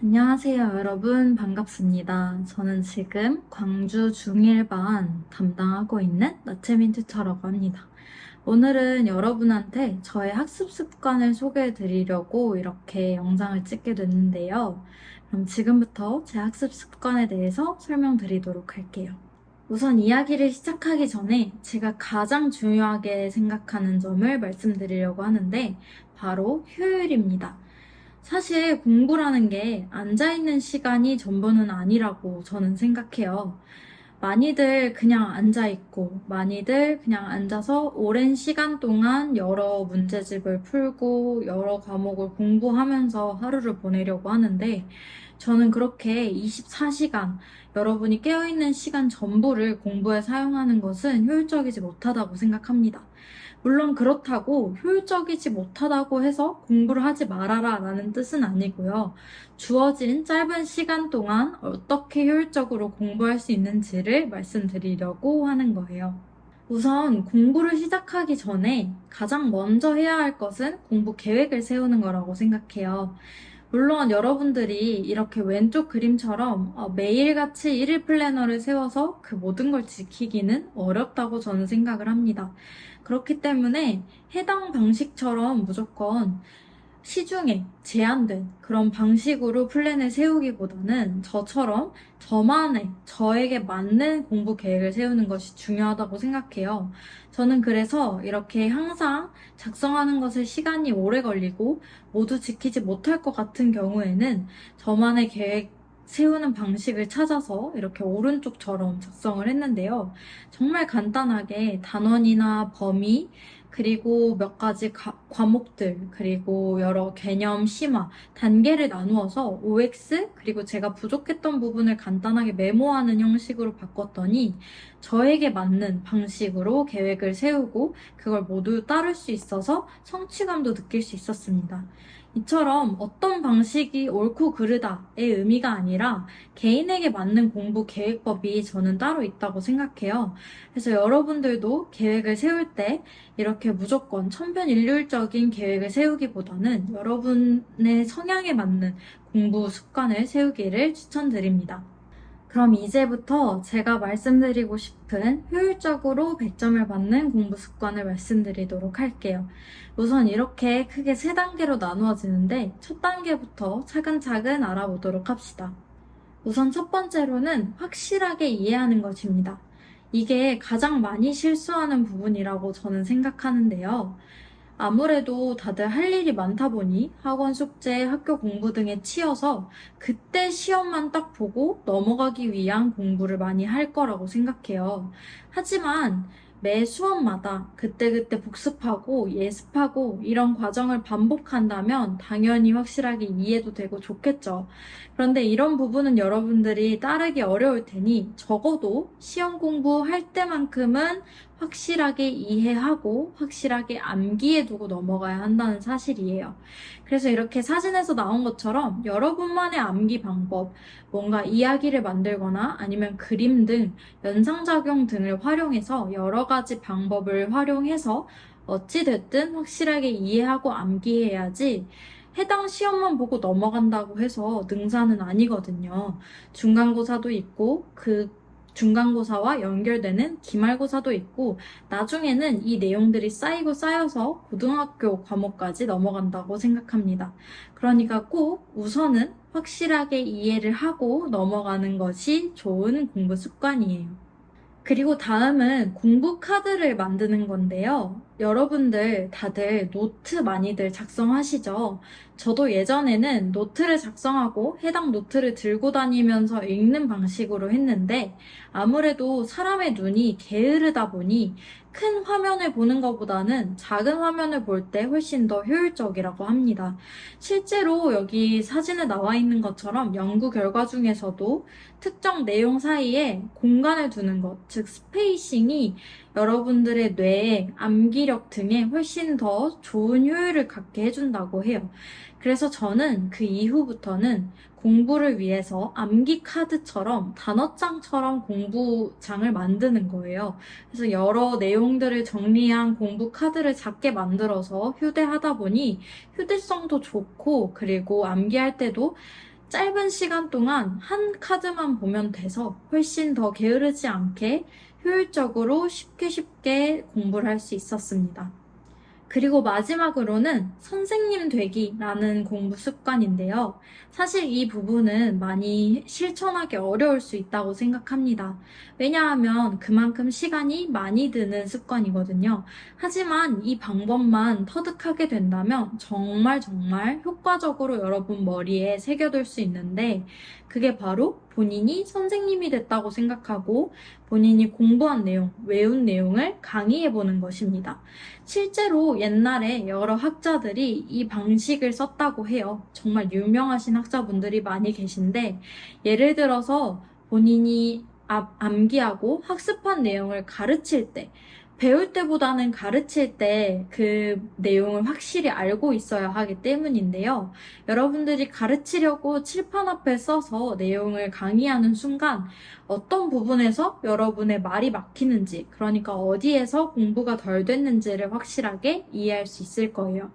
안녕하세요, 여러분. 반갑습니다. 저는 지금 광주 중1반 담당하고 있는 나채민튜터라고 합니다. 오늘은 여러분한테 저의 학습 습관을 소개해 드리려고 이렇게 영상을 찍게 됐는데요. 그럼 지금부터 제 학습 습관에 대해서 설명드리도록 할게요. 우선 이야기를 시작하기 전에 제가 가장 중요하게 생각하는 점을 말씀드리려고 하는데 바로 효율입니다. 사실 공부라는 게 앉아있는 시간이 전부는 아니라고 저는 생각해요. 많이들 그냥 앉아있고, 많이들 그냥 앉아서 오랜 시간 동안 여러 문제집을 풀고, 여러 과목을 공부하면서 하루를 보내려고 하는데, 저는 그렇게 24시간, 여러분이 깨어있는 시간 전부를 공부에 사용하는 것은 효율적이지 못하다고 생각합니다. 물론 그렇다고 효율적이지 못하다고 해서 공부를 하지 말아라 라는 뜻은 아니고요. 주어진 짧은 시간 동안 어떻게 효율적으로 공부할 수 있는지를 말씀드리려고 하는 거예요. 우선 공부를 시작하기 전에 가장 먼저 해야 할 것은 공부 계획을 세우는 거라고 생각해요. 물론 여러분들이 이렇게 왼쪽 그림처럼 매일같이 일일 플래너를 세워서 그 모든 걸 지키기는 어렵다고 저는 생각을 합니다. 그렇기 때문에 해당 방식처럼 무조건 시중에 제한된 그런 방식으로 플랜을 세우기보다는 저처럼 저만의, 저에게 맞는 공부 계획을 세우는 것이 중요하다고 생각해요. 저는 그래서 이렇게 항상 작성하는 것에 시간이 오래 걸리고 모두 지키지 못할 것 같은 경우에는 저만의 계획 세우는 방식을 찾아서 이렇게 오른쪽처럼 작성을 했는데요. 정말 간단하게 단원이나 범위, 그리고 몇 가지 과목들, 그리고 여러 개념, 심화, 단계를 나누어서 OX, 그리고 제가 부족했던 부분을 간단하게 메모하는 형식으로 바꿨더니 저에게 맞는 방식으로 계획을 세우고 그걸 모두 따를 수 있어서 성취감도 느낄 수 있었습니다. 이처럼 어떤 방식이 옳고 그르다의 의미가 아니라 개인에게 맞는 공부 계획법이 저는 따로 있다고 생각해요. 그래서 여러분들도 계획을 세울 때 이렇게 무조건 천편일률적인 계획을 세우기보다는 여러분의 성향에 맞는 공부 습관을 세우기를 추천드립니다. 그럼 이제부터 제가 말씀드리고 싶은 효율적으로 100점을 받는 공부 습관을 말씀드리도록 할게요. 우선 이렇게 크게 3단계로 나누어지는데 첫 단계부터 차근차근 알아보도록 합시다. 우선 첫 번째로는 확실하게 이해하는 것입니다. 이게 가장 많이 실수하는 부분이라고 저는 생각하는데요. 아무래도 다들 할 일이 많다 보니 학원 숙제, 학교 공부 등에 치여서 그때 시험만 딱 보고 넘어가기 위한 공부를 많이 할 거라고 생각해요. 하지만 매 수업마다 그때그때 복습하고 예습하고 이런 과정을 반복한다면 당연히 확실하게 이해도 되고 좋겠죠. 그런데 이런 부분은 여러분들이 따르기 어려울 테니 적어도 시험 공부할 때만큼은 확실하게 이해하고 확실하게 암기해 두고 넘어가야 한다는 사실이에요. 그래서 이렇게 사진에서 나온 것처럼 여러분만의 암기 방법, 뭔가 이야기를 만들거나 아니면 그림 등 연상작용 등을 활용해서 여러 가지 방법을 활용해서 어찌됐든 확실하게 이해하고 암기해야지 해당 시험만 보고 넘어간다고 해서 능사는 아니거든요. 중간고사도 있고 그 중간고사와 연결되는 기말고사도 있고 나중에는 이 내용들이 쌓이고 쌓여서 고등학교 과목까지 넘어간다고 생각합니다. 그러니까 꼭 우선은 확실하게 이해를 하고 넘어가는 것이 좋은 공부 습관이에요. 그리고 다음은 공부 카드를 만드는 건데요. 여러분들 다들 노트 많이들 작성하시죠? 저도 예전에는 노트를 작성하고 해당 노트를 들고 다니면서 읽는 방식으로 했는데 아무래도 사람의 눈이 게으르다 보니 큰 화면을 보는 것보다는 작은 화면을 볼 때 훨씬 더 효율적이라고 합니다. 실제로 여기 사진에 나와 있는 것처럼 연구 결과 중에서도 특정 내용 사이에 공간을 두는 것, 즉 스페이싱이 여러분들의 뇌의 암기력 등에 훨씬 더 좋은 효율을 갖게 해준다고 해요. 그래서 저는 그 이후부터는 공부를 위해서 암기 카드처럼 단어장처럼 공부장을 만드는 거예요. 그래서 여러 내용들을 정리한 공부 카드를 작게 만들어서 휴대하다 보니 휴대성도 좋고 그리고 암기할 때도 짧은 시간 동안 한 카드만 보면 돼서 훨씬 더 게으르지 않게 효율적으로 쉽게 공부를 할 수 있었습니다. 그리고 마지막으로는 선생님 되기라는 공부 습관인데요. 사실 이 부분은 많이 실천하기 어려울 수 있다고 생각합니다. 왜냐하면 그만큼 시간이 많이 드는 습관이거든요. 하지만 이 방법만 터득하게 된다면 정말 효과적으로 여러분 머리에 새겨둘 수 있는데 그게 바로 본인이 선생님이 됐다고 생각하고 본인이 공부한 내용, 외운 내용을 강의해보는 것입니다. 실제로 옛날에 여러 학자들이 이 방식을 썼다고 해요. 정말 유명하신 학자분들이 많이 계신데, 예를 들어서 본인이 암기하고 학습한 내용을 가르칠 때, 배울 때보다는 가르칠 때 그 내용을 확실히 알고 있어야 하기 때문인데요. 여러분들이 가르치려고 칠판 앞에 써서 내용을 강의하는 순간 어떤 부분에서 여러분의 말이 막히는지, 그러니까 어디에서 공부가 덜 됐는지를 확실하게 이해할 수 있을 거예요.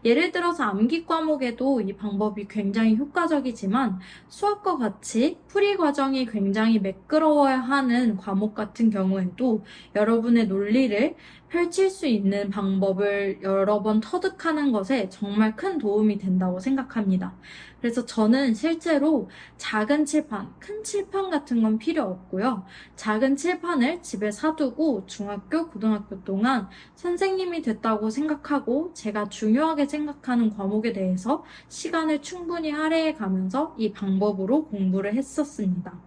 예를 들어서 암기 과목에도 이 방법이 굉장히 효과적이지만 수학과 같이 풀이 과정이 굉장히 매끄러워야 하는 과목 같은 경우에도 여러분의 논리를 펼칠 수 있는 방법을 여러 번 터득하는 것에 정말 큰 도움이 된다고 생각합니다. 그래서 저는 실제로 작은 칠판, 큰 칠판 같은 건 필요 없고요. 작은 칠판을 집에 사두고 중학교, 고등학교 동안 선생님이 됐다고 생각하고 제가 중요하게 생각하는 과목에 대해서 시간을 충분히 할애해 가면서 이 방법으로 공부를 했었습니다.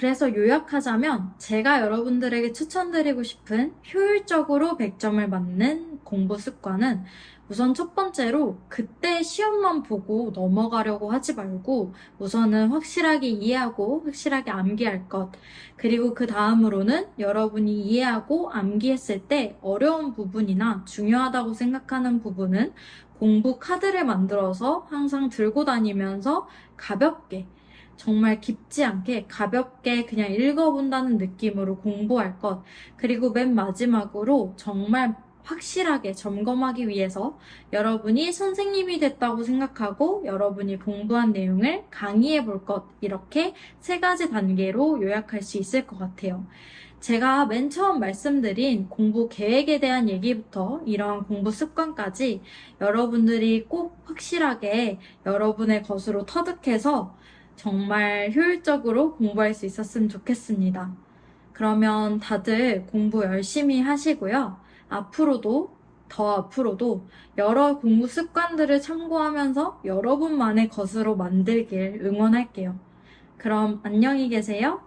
그래서 요약하자면 제가 여러분들에게 추천드리고 싶은 효율적으로 100점을 맞는 공부 습관은 우선 첫 번째로 그때 시험만 보고 넘어가려고 하지 말고 우선은 확실하게 이해하고 확실하게 암기할 것. 그리고 그 다음으로는 여러분이 이해하고 암기했을 때 어려운 부분이나 중요하다고 생각하는 부분은 공부 카드를 만들어서 항상 들고 다니면서 가볍게 정말 깊지 않게 가볍게 그냥 읽어본다는 느낌으로 공부할 것. 그리고 맨 마지막으로 정말 확실하게 점검하기 위해서 여러분이 선생님이 됐다고 생각하고 여러분이 공부한 내용을 강의해 볼 것. 이렇게 세 가지 단계로 요약할 수 있을 것 같아요. 제가 맨 처음 말씀드린 공부 계획에 대한 얘기부터 이러한 공부 습관까지 여러분들이 꼭 확실하게 여러분의 것으로 터득해서 정말 효율적으로 공부할 수 있었으면 좋겠습니다. 그러면 다들 공부 열심히 하시고요. 앞으로도 여러 공부 습관들을 참고하면서 여러분만의 것으로 만들길 응원할게요. 그럼 안녕히 계세요.